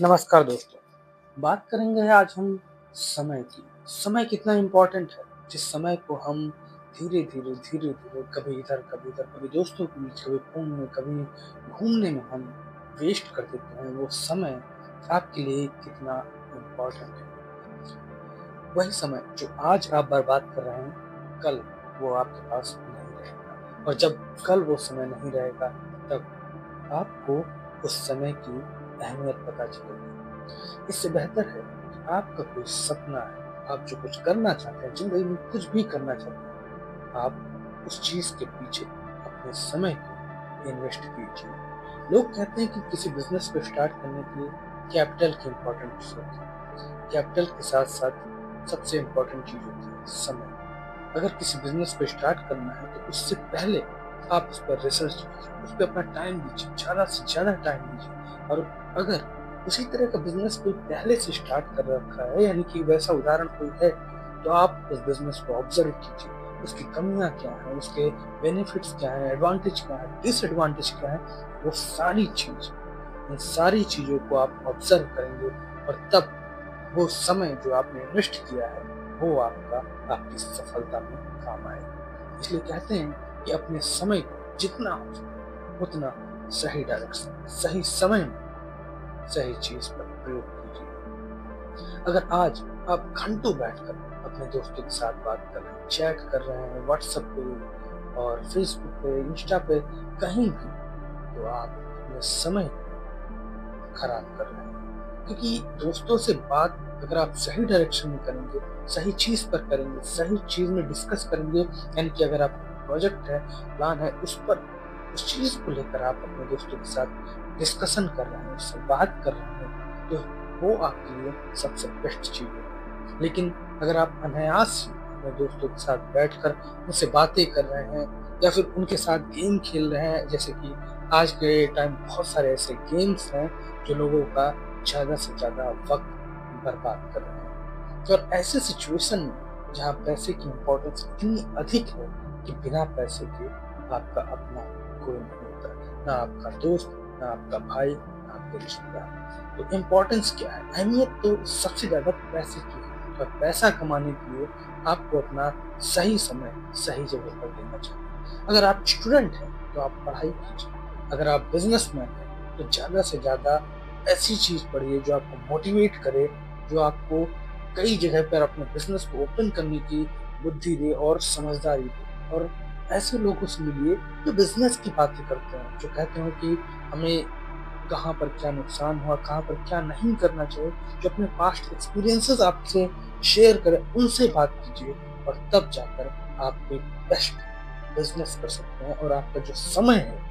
नमस्कार दोस्तों, बात करेंगे आज हम समय की। समय कितना इम्पोर्टेंट है, जिस समय को हम धीरे-धीरे कभी इधर, कभी उधर, कभी दोस्तों के बीच, कभी फ़ोन में, कभी घूमने में हम वेस्ट कर देते हैं, वो समय आपके लिए कितना इम्पोर्टेंट है। वही समय जो आज आप बर्बाद कर रहे हैं, कल वो आपके पास नहीं रहेगा और जब कल वो समय नहीं रहेगा, तब आपको उस समय की अहमियत पता चलेगी। इससे बेहतर है कि आपका कोई सपना है, आप जो कुछ करना चाहते हैं, ज़िंदगी में कुछ भी करना चाहते हैं, आप उस चीज़ के पीछे अपने समय को इन्वेस्ट कीजिए। लोग कहते हैं कि किसी बिज़नेस को स्टार्ट करने के लिए कैपिटल की इम्पोर्टेंस होती है। कैपिटल के साथ-साथ सबसे इम्पोर्टेंट चीज़ होती है समय। अगर किसी बिज़नेस को स्टार्ट करना है तो उससे पहले आप उस पर रिसर्च कीजिए, उस पे अपना टाइम दीजिए, ज़्यादा से ज़्यादा टाइम दीजिए और अगर उसी तरह का बिज़नेस कोई पहले से स्टार्ट कर रखा है यानी कि वैसा उदाहरण कोई है, तो आप उस बिज़नेस को ऑब्ज़र्व कीजिए, उसकी कमियाँ क्या हैं, उसके बेनिफिट्स क्या हैं, एडवांटेज क्या है, डिसएडवांटेज क्या है, वो सारी चीज़ इन सारी चीज़ों को आप ऑब्ज़र्व करेंगे और तब वो समय जो आपने इन्वेस्ट किया है, वो आपकी सफलता में काम आएगा। इसलिए कहते हैं कि अपने समय को जितना हो सके उतना सही डायरेक्शन, सही समय में, सही चीज़ पर प्रयोग कीजिए। अगर आज आप घंटों बैठकर अपने दोस्तों के साथ बात कर रहे हैं, चैट कर रहे हैं व्हाट्सएप पे और फेसबुक पे, इंस्टा पे, कहीं भी, तो आप अपने समय को खराब कर रहे हैं। क्योंकि दोस्तों से बात अगर आप सही डायरेक्शन में करेंगे, सही चीज़ पर करेंगे, सही चीज़ में डिस्कस करेंगे, यानी कि अगर आपका प्रोजेक्ट है, प्लान है, उस चीज़ को लेकर आप अपने दोस्तों के साथ डिस्कशन कर रहे हैं, उससे बात कर रहे हैं, तो वो आपके लिए सबसे बेस्ट चीज़ है। लेकिन अगर आप अनायास ही अपने दोस्तों के साथ बैठकर उनसे बातें कर रहे हैं या फिर उनके साथ गेम खेल रहे हैं, जैसे कि आज के टाइम बहुत सारे ऐसे गेम्स हैं जो लोगों का ज़्यादा से ज़्यादा वक़्त बर्बाद कर रहे हैं। और ऐसे सिचुएशन में जहाँ पैसे की इम्पोर्टेंस इतनी अधिक है कि बिना पैसे के आपका अपना कोई नहीं होता। ना आपका दोस्त, ना आपका भाई, ना आपके रिश्तेदार। तो इम्पोर्टेंस क्या है? अहमियत तो सबसे ज़्यादा पैसे की है और पैसा कमाने के लिए आपको अपना सही समय, सही जगह पर देना चाहिए। अगर आप स्टूडेंट हैं, तो आप पढ़ाई कीजिए। अगर आप बिज़नेसमैन हैं, तो ज़्यादा से ज़्यादा ऐसी चीज़ पढ़िए जो आपको मोटिवेट करे, जो आपको कई जगह पर अपने बिज़नेस को ओपन करने की बुद्धि दे और समझदारी दे। और ऐसे लोगों से मिलिए जो बिज़नेस की बातें करते हैं, जो कहते हैं कि हमें कहाँ पर क्या नुकसान हुआ, कहाँ पर क्या नहीं करना चाहिए, जो अपने पास्ट एक्सपीरियंसेस आपसे शेयर करें, उनसे बात कीजिए और तब जाकर आप एक बेस्ट बिज़नेस कर सकते हैं और आपका जो समय है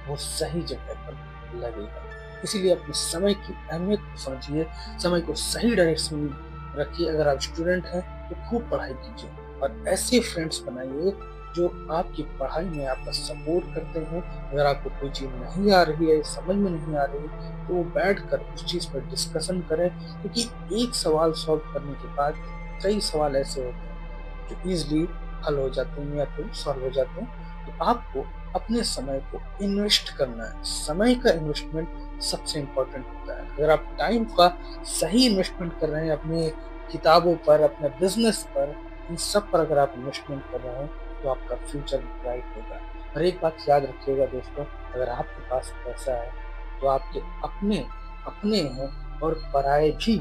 वो सही जगह पर लगेगा। इसीलिए अपने समय की अहमियत को समझिए, समय को सही डायरेक्शन में रखिए। अगर आप स्टूडेंट हैं, तो खूब पढ़ाई कीजिए और ऐसे फ्रेंड्स बनाइए जो आपकी पढ़ाई में आपका सपोर्ट करते हैं। अगर आपको कोई चीज़ नहीं आ रही है, समझ में नहीं आ रही, तो वो बैठकर उस चीज़ पर डिस्कशन करें क्योंकि एक सवाल सॉल्व करने के बाद कई सवाल ऐसे होते हैं जो ईज़िली हल हो जाते हैं या फिर सॉल्व हो जाते हैं। तो आपको अपने समय को इन्वेस्ट करना है। समय का इन्वेस्टमेंट सबसे इम्पोर्टेंट होता है। अगर आप टाइम का सही इन्वेस्टमेंट कर रहे हैं अपनी किताबों पर, अपने बिज़नेस पर, इन सब पर अगर आप इन्वेस्टमेंट कर रहे हैं, तो आपका फ्यूचर ब्राइट होगा। और एक बात याद रखिएगा दोस्तों, अगर आपके पास पैसा है, तो आपके अपने अपने हैं और पराये भी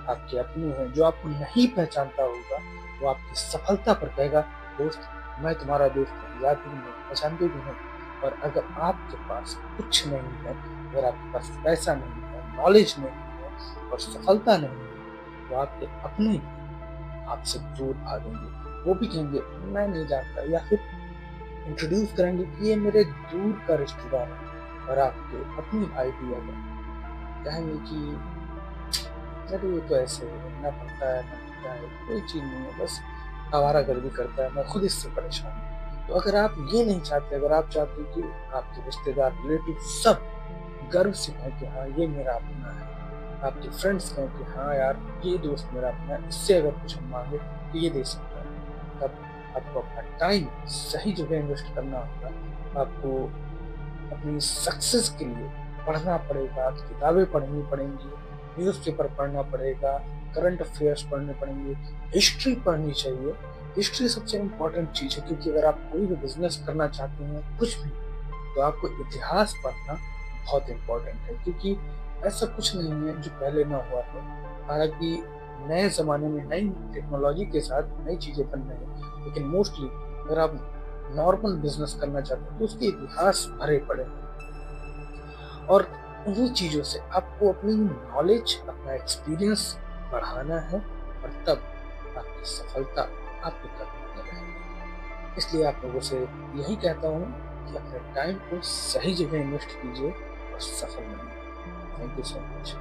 आपके अपने हैं। जो आपको नहीं पहचानता होगा, वो आपकी सफलता पर कहेगा, "दोस्त, मैं तुम्हारा दोस्त हूँ, याद भी नहीं, पहचानते भी नहीं।" और अगर आपके पास कुछ नहीं है, अगर आपके पास पैसा नहीं है, नॉलेज नहीं है और सफलता नहीं है, तो आपके अपने ही आपसे दूर भागेंगे। वो भी कहेंगे, "मैं नहीं जानता" या फिर इंट्रोड्यूस करेंगे कि ये मेरे दूर का रिश्तेदार है। और आपके अपने भाई भी अगर कहेंगे कि अरे ये तो ऐसे है, ना पढ़ता है, ना लिखता है, कोई चीज़ नहीं है, बस आवारागर्दी करता है, मैं खुद इससे परेशान हूँ। तो अगर आप ये नहीं चाहते, अगर आप चाहते हो कि आपके रिश्तेदार, रिलेटिव सब गर्व से कहें कि हाँ, ये मेरा अपना है, आपके फ्रेंड्स कहें कि हाँ यार, ये दोस्त मेरा अपना है, इससे अगर कुछ हम माँगे तो ये दे सकता है, तब आपको अपना टाइम सही जगह इन्वेस्ट करना होगा। आपको अपनी सक्सेस के लिए पढ़ना पड़ेगा, किताबें पढ़नी पड़ेंगी, न्यूज़पेपर पढ़ना पड़ेगा, करंट अफ़ेयर्स पढ़ने पड़ेंगे, हिस्ट्री पढ़नी चाहिए। हिस्ट्री सबसे इम्पोर्टेंट चीज़ है क्योंकि अगर आप कोई भी बिज़नेस करना चाहते हैं, कुछ भी, तो आपको इतिहास पढ़ना बहुत इम्पोर्टेंट है क्योंकि ऐसा कुछ नहीं है जो पहले ना हुआ हो। हालाँकि नए ज़माने में नई टेक्नोलॉजी के साथ नई चीज़ें बन रही हैं, लेकिन मोस्टली अगर आप नॉर्मल बिज़नेस करना चाहते हैं, तो उसके इतिहास भरे पड़े हैं। और उन्हीं चीज़ों से आपको अपनी नॉलेज, अपना एक्सपीरियंस बढ़ाना है और तब आपकी सफलता आपके कदमों में रहेगी। इसलिए आप लोगों से यही कहता हूँ कि अपने टाइम को सही जगह इन्वेस्ट कीजिए और सफल बनिए। Thank you so much.